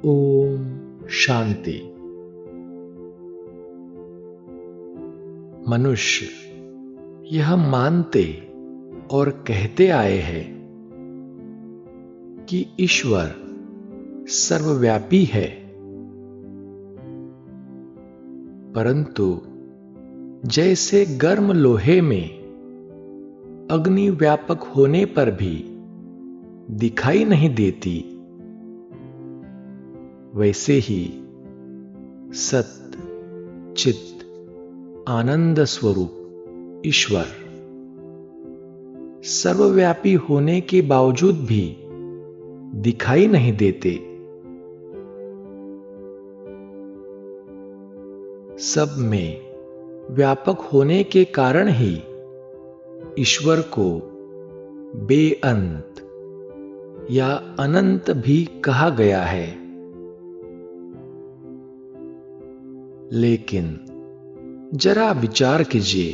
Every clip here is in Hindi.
ओम शांति। मनुष्य यह मानते और कहते आए हैं कि ईश्वर सर्वव्यापी है, परंतु जैसे गर्म लोहे में अग्नि व्यापक होने पर भी दिखाई नहीं देती, वैसे ही सत चित आनंद स्वरूप ईश्वर सर्वव्यापी होने के बावजूद भी दिखाई नहीं देते। सब में व्यापक होने के कारण ही ईश्वर को बेअंत या अनंत भी कहा गया है। लेकिन जरा विचार कीजिए,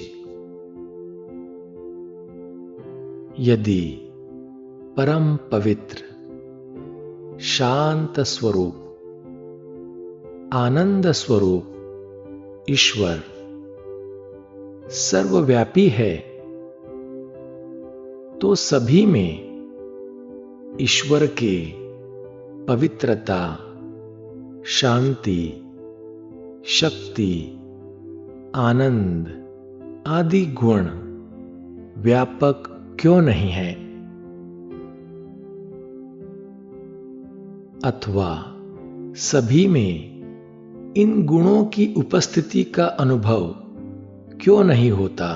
यदि परम पवित्र शांत स्वरूप आनंद स्वरूप ईश्वर सर्वव्यापी है, तो सभी में ईश्वर के पवित्रता, शांति, शक्ति, आनंद आदि गुण व्यापक क्यों नहीं है? अथवा सभी में इन गुणों की उपस्थिति का अनुभव क्यों नहीं होता?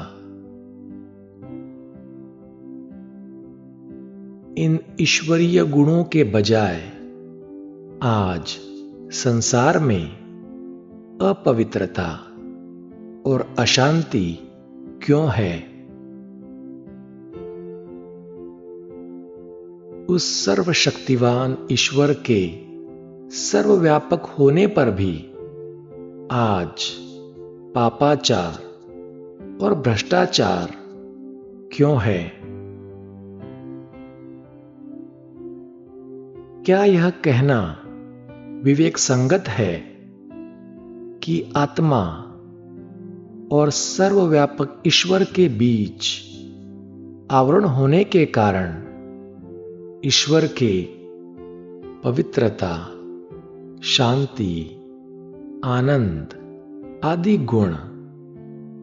इन ईश्वरीय गुणों के बजाय आज संसार में अपवित्रता और अशांति क्यों है? उस सर्वशक्तिवान ईश्वर के सर्वव्यापक होने पर भी आज पापाचार और भ्रष्टाचार क्यों है? क्या यह कहना विवेक संगत है कि आत्मा और सर्वव्यापक ईश्वर के बीच आवरण होने के कारण ईश्वर के पवित्रता, शांति, आनंद आदि गुण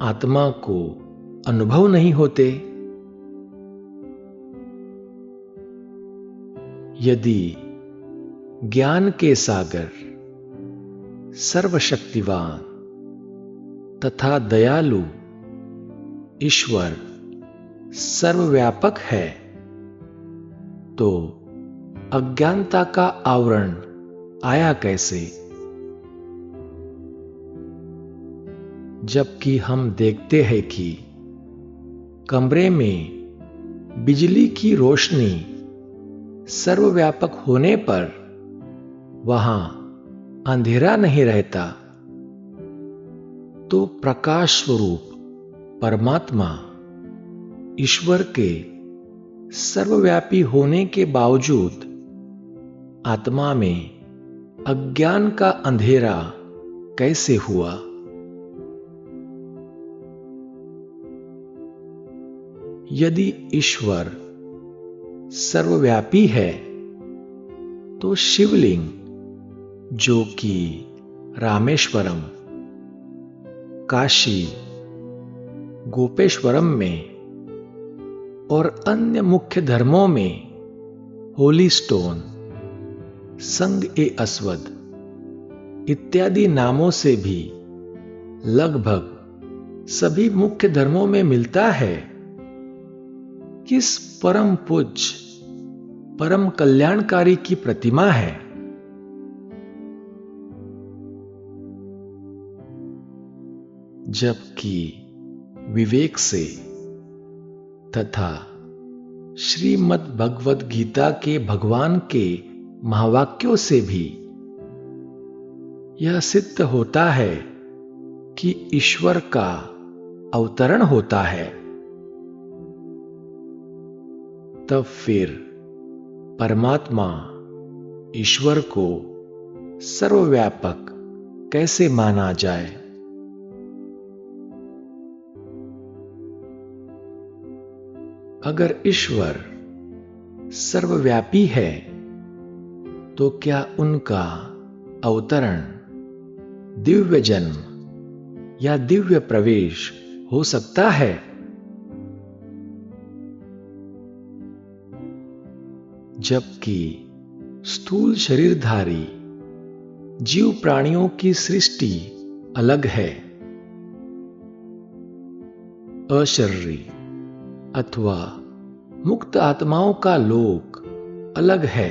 आत्मा को अनुभव नहीं होते? यदि ज्ञान के सागर सर्वशक्तिवान तथा दयालु ईश्वर सर्वव्यापक है, तो अज्ञानता का आवरण आया कैसे? जबकि हम देखते हैं कि कमरे में बिजली की रोशनी सर्वव्यापक होने पर वहां अंधेरा नहीं रहता, तो प्रकाश स्वरूप परमात्मा ईश्वर के सर्वव्यापी होने के बावजूद आत्मा में अज्ञान का अंधेरा कैसे हुआ? यदि ईश्वर सर्वव्यापी है, तो शिवलिंग जो कि रामेश्वरम, काशी, गोपेश्वरम में और अन्य मुख्य धर्मों में होली स्टोन, संग-ए-अस्वद इत्यादि नामों से भी लगभग सभी मुख्य धर्मों में मिलता है, किस परम पूज्य, परम कल्याणकारी की प्रतिमा है? जबकि विवेक से तथा श्रीमद् भगवद गीता के भगवान के महावाक्यों से भी यह सिद्ध होता है कि ईश्वर का अवतरण होता है, तब फिर परमात्मा ईश्वर को सर्वव्यापक कैसे माना जाए? अगर ईश्वर सर्वव्यापी है तो क्या उनका अवतरण, दिव्य जन्म या दिव्य प्रवेश हो सकता है? जबकि स्थूल शरीरधारी जीव प्राणियों की सृष्टि अलग है, अशरीरी अथवा मुक्त आत्माओं का लोक अलग है,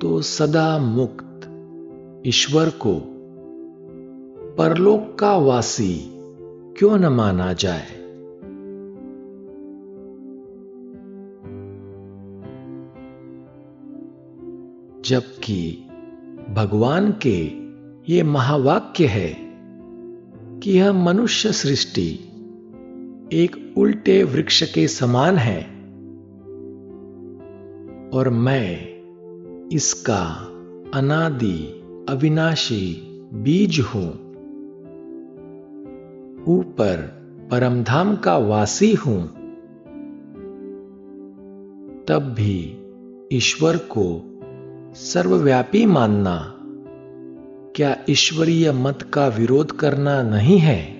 तो सदा मुक्त ईश्वर को परलोक का वासी क्यों न माना जाए? जबकि भगवान के ये महावाक्य है कि यह मनुष्य सृष्टि एक उल्टे वृक्ष के समान है और मैं इसका अनादि अविनाशी बीज हूं, ऊपर परमधाम का वासी हूं, तब भी ईश्वर को सर्वव्यापी मानना क्या ईश्वरीय मत का विरोध करना नहीं है?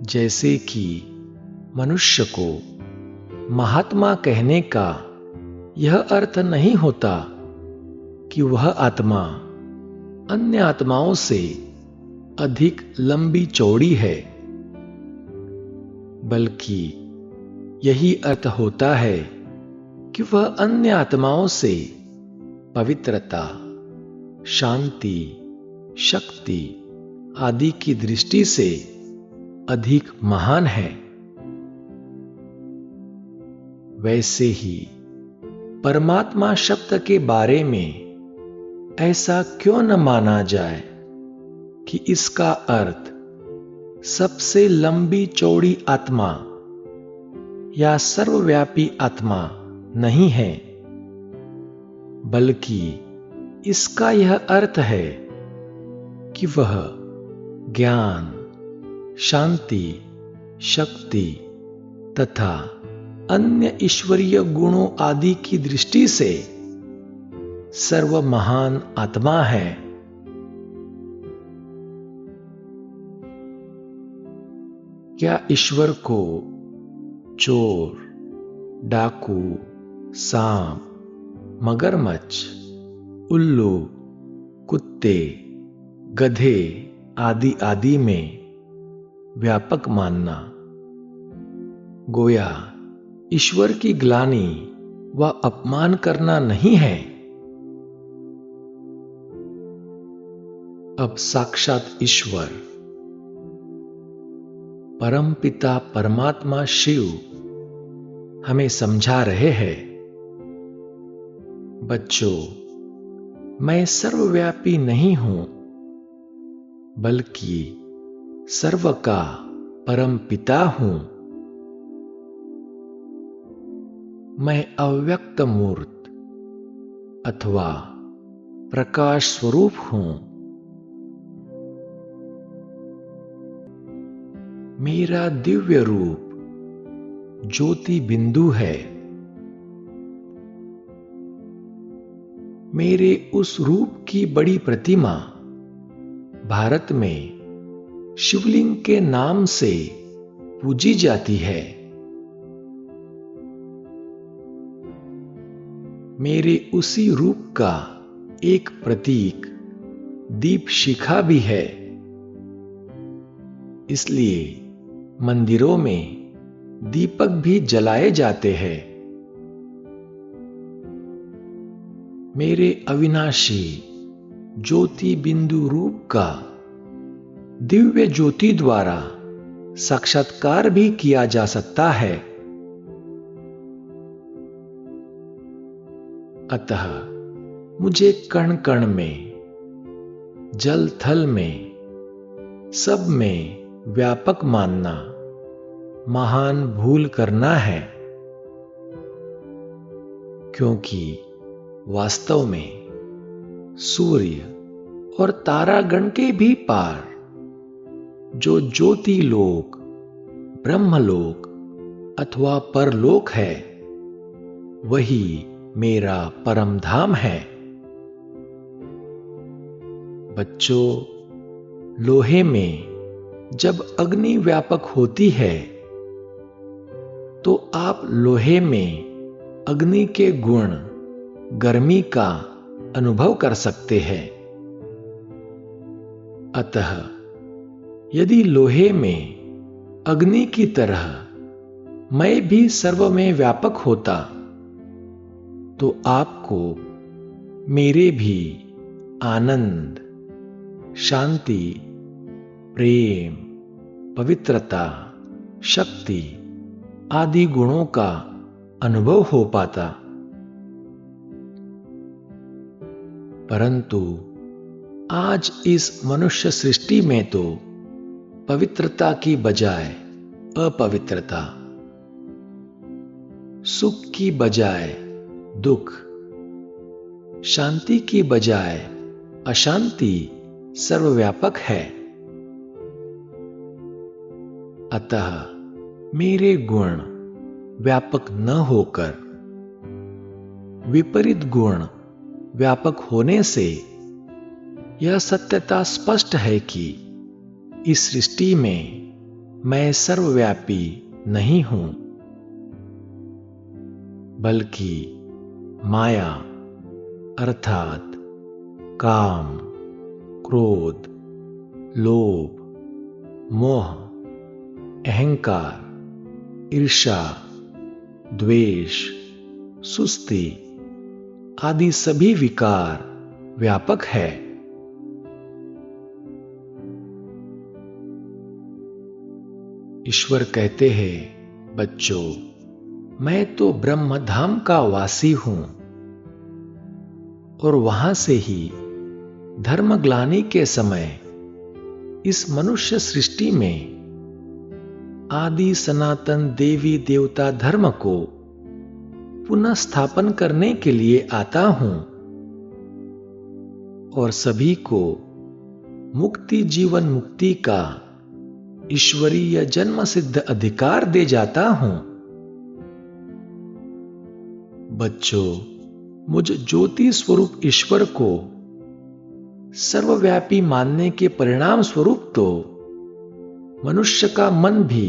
जैसे कि मनुष्य को महात्मा कहने का यह अर्थ नहीं होता कि वह आत्मा अन्य आत्माओं से अधिक लंबी चौड़ी है, बल्कि यही अर्थ होता है कि वह अन्य आत्माओं से पवित्रता, शांति, शक्ति आदि की दृष्टि से अधिक महान है। वैसे ही परमात्मा शब्द के बारे में ऐसा क्यों न माना जाए कि इसका अर्थ सबसे लंबी चौड़ी आत्मा या सर्वव्यापी आत्मा नहीं है, बल्कि इसका यह अर्थ है कि वह ज्ञान, शांति, शक्ति तथा अन्य ईश्वरीय गुणों आदि की दृष्टि से सर्व महान आत्मा है। क्या ईश्वर को चोर, डाकू, सांप, मगरमच्छ, उल्लू, कुत्ते, गधे आदि आदि में व्यापक मानना गोया ईश्वर की ग्लानि व अपमान करना नहीं है? अब साक्षात ईश्वर परमपिता परमात्मा शिव हमें समझा रहे हैं, बच्चों, मैं सर्वव्यापी नहीं हूं, बल्कि सर्व का परम पिता हूं। मैं अव्यक्त मूर्त अथवा प्रकाश स्वरूप हूं। मेरा दिव्य रूप ज्योति बिंदु है। मेरे उस रूप की बड़ी प्रतिमा भारत में शिवलिंग के नाम से पूजी जाती है। मेरे उसी रूप का एक प्रतीक दीप शिखा भी है। इसलिए मंदिरों में दीपक भी जलाए जाते हैं। मेरे अविनाशी ज्योति बिंदु रूप का दिव्य ज्योति द्वारा साक्षात्कार भी किया जा सकता है। अतः मुझे कण कण में, जल थल में, सब में व्यापक मानना महान भूल करना है। क्योंकि वास्तव में सूर्य और तारागण के भी पार जो ज्योति लोक, ब्रह्मलोक अथवा परलोक है, वही मेरा परम धाम है। बच्चों, लोहे में जब अग्नि व्यापक होती है तो आप लोहे में अग्नि के गुण, गर्मी का अनुभव कर सकते हैं। अतः यदि लोहे में अग्नि की तरह मैं भी सर्व में व्यापक होता तो आपको मेरे भी आनंद, शांति, प्रेम, पवित्रता, शक्ति आदि गुणों का अनुभव हो पाता। परंतु आज इस मनुष्य सृष्टि में तो पवित्रता की बजाय अपवित्रता, सुख की बजाय दुख, शांति की बजाय अशांति सर्वव्यापक है। अतः मेरे गुण व्यापक न होकर विपरीत गुण व्यापक होने से यह सत्यता स्पष्ट है कि इस सृष्टि में मैं सर्वव्यापी नहीं हूं, बल्कि माया अर्थात काम, क्रोध, लोभ, मोह, अहंकार, ईर्ष्या, द्वेष, सुस्ती आदि सभी विकार व्यापक है। ईश्वर कहते हैं, बच्चों, मैं तो ब्रह्म धाम का वासी हूं और वहां से ही धर्मग्लानि के समय इस मनुष्य सृष्टि में आदि सनातन देवी देवता धर्म को पुनः स्थापन करने के लिए आता हूं और सभी को मुक्ति, जीवन मुक्ति का ईश्वरीय जन्म सिद्ध अधिकार दे जाता हूं। बच्चों, मुझ ज्योति स्वरूप ईश्वर को सर्वव्यापी मानने के परिणाम स्वरूप तो मनुष्य का मन भी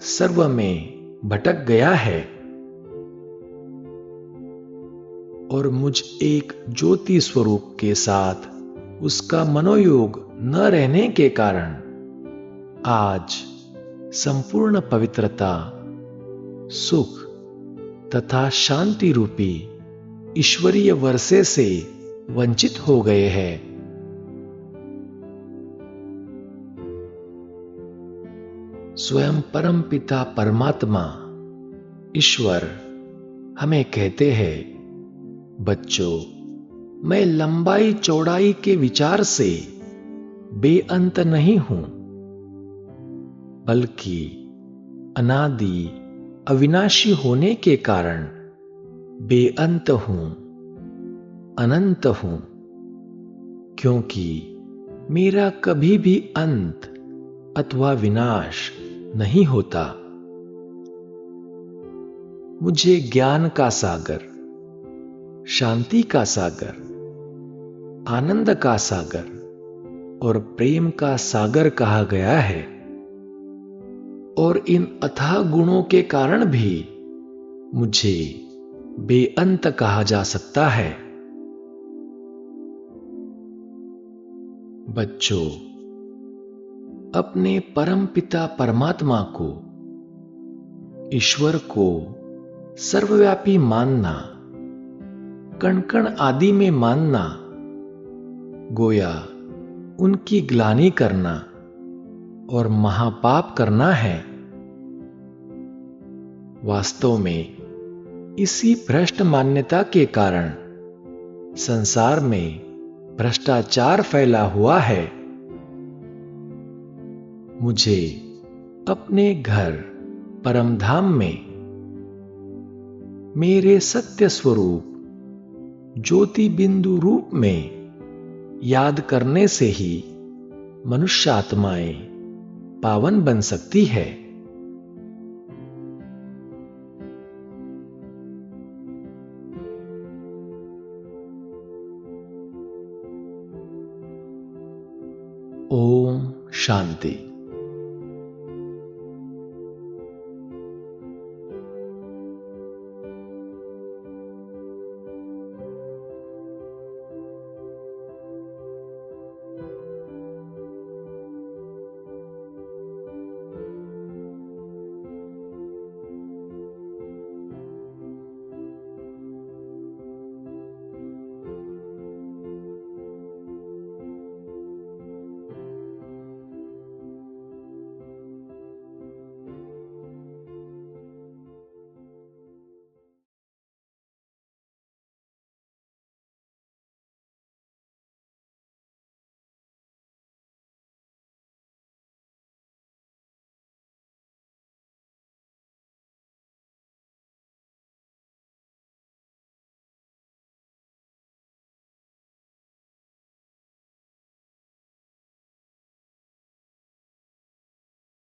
सर्व में भटक गया है और मुझ एक ज्योति स्वरूप के साथ उसका मनोयोग न रहने के कारण आज संपूर्ण पवित्रता, सुख तथा शांति रूपी ईश्वरीय वर्षे से वंचित हो गए हैं। स्वयं परम पिता परमात्मा ईश्वर हमें कहते हैं, बच्चों, मैं लंबाई चौड़ाई के विचार से बेअंत नहीं हूं, बल्कि अनादि अविनाशी होने के कारण बेअंत हूं, अनंत हूं, क्योंकि मेरा कभी भी अंत अथवा विनाश नहीं होता। मुझे ज्ञान का सागर, शांति का सागर, आनंद का सागर और प्रेम का सागर कहा गया है और इन अथाह गुणों के कारण भी मुझे बेअंत कहा जा सकता है। बच्चों, अपने परम पिता परमात्मा को, ईश्वर को सर्वव्यापी मानना, कण कण आदि में मानना, गोया उनकी ग्लानि करना और महापाप करना है। वास्तव में इसी भ्रष्ट मान्यता के कारण संसार में भ्रष्टाचार फैला हुआ है। मुझे अपने घर परमधाम में मेरे सत्य स्वरूप ज्योति बिंदु रूप में याद करने से ही मनुष्य आत्माएं पावन बन सकती है। ओम शांति।